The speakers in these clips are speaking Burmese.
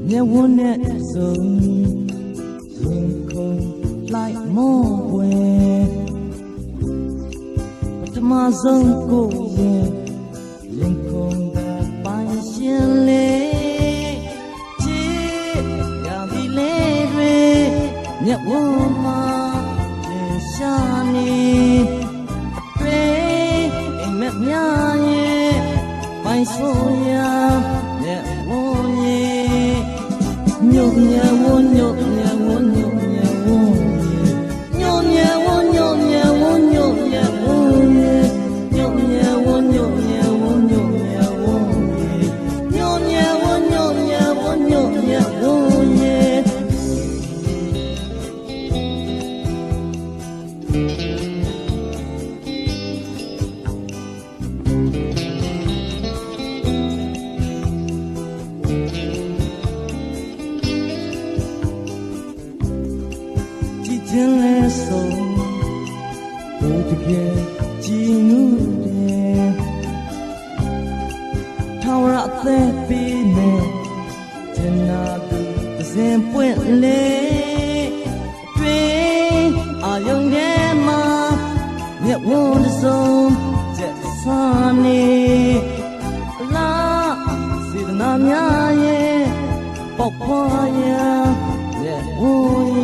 မျက်ဝန်းနဲ့စုံရင်ခုန်လိုက်မောွယ်ပထမဆုံးကိုရင်ခုန်တာပိုင်ရှင်လေးချစ်ရပြီလေတွေမျက်ဝန်းမှာရင်ရှာနေတွေ့အိမ်မက်များရဲ့ပိုင်ဆိုရမျက်ဝန်းရဲ့ညို့ညံဝန်းညို့ညံဝန်းညို့ညံဝန်းညို့ညံဝန်းညို့ညံဝန်းညို့ညံဝန်းညို့ညံဝန်းညို့ညံဝန်းညို့ညံဝန်းညို့ညံဝန်းညို့ညံဝန်းညို့ညံဝန်းခြင်းလဲဆုံးဘုတကယ်ကြည်နူးတယ်ထောင်ရအသက်ပေးနေတနာသူသစဉ်ပွင့်လေတွေ့အာယုံထဲမှာမျက်ဝန်းတစ်စုံချက်ဆန်းနေလာစေတနာများရဲ့ပေါက်ဖွာရာရဲ့ဝန်း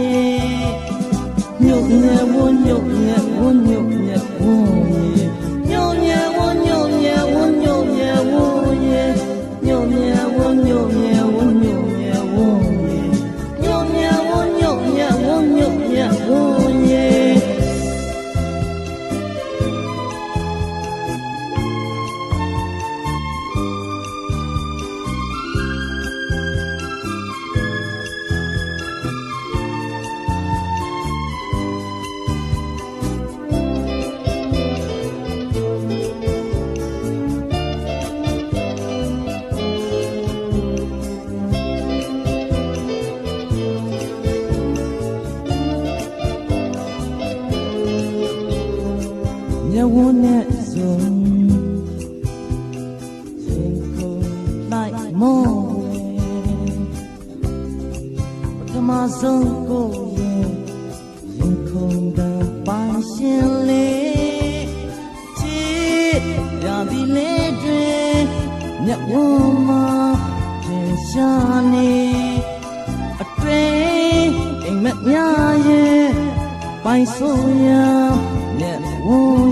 ညို့ညံဝန်းညို့ညံဝန်းညို့ညံဝန်းညို့ညံဝန်းညို့ညံဝန်းညို့ညံဝန်းညို့ညံဝန်းညို့ညံဝန်းညို့ညံဝန်းညို့ညံဝန်းညို့ညံဝန်းညို့ညံဝန်းမျက်ဝန်းနဲ့စုံရင်ခုန်လိုက်မောပထမဆုံးကိုရင်ခုန်တာပိုင်ရှင်လေးချစ်ရပြီလေတွေမျက်ဝန်းမှာရင်ရှာနေအတွေ့အိမ်မက်များရဲ့ပိုင်ဆိုရမျက်ဝန်း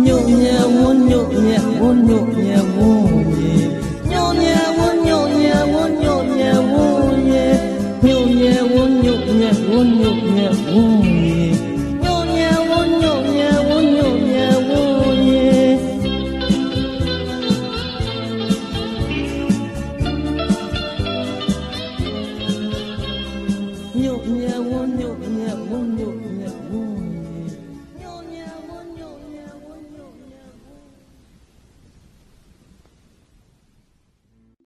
ညို့ညံဝန်းညို့ညံဝန်းညို့ညံဝန်းညို့ညံဝန်းညို့ညံဝန်းညို့ညံဝန်းညို့ညံဝန်းညို့ညံဝန်းညို့ညံဝန်းညို့ညံဝန်းညို့ညံဝန်းညို့ညံဝန်းညို့ညံဝန်းညို့ညံဝန်းညို့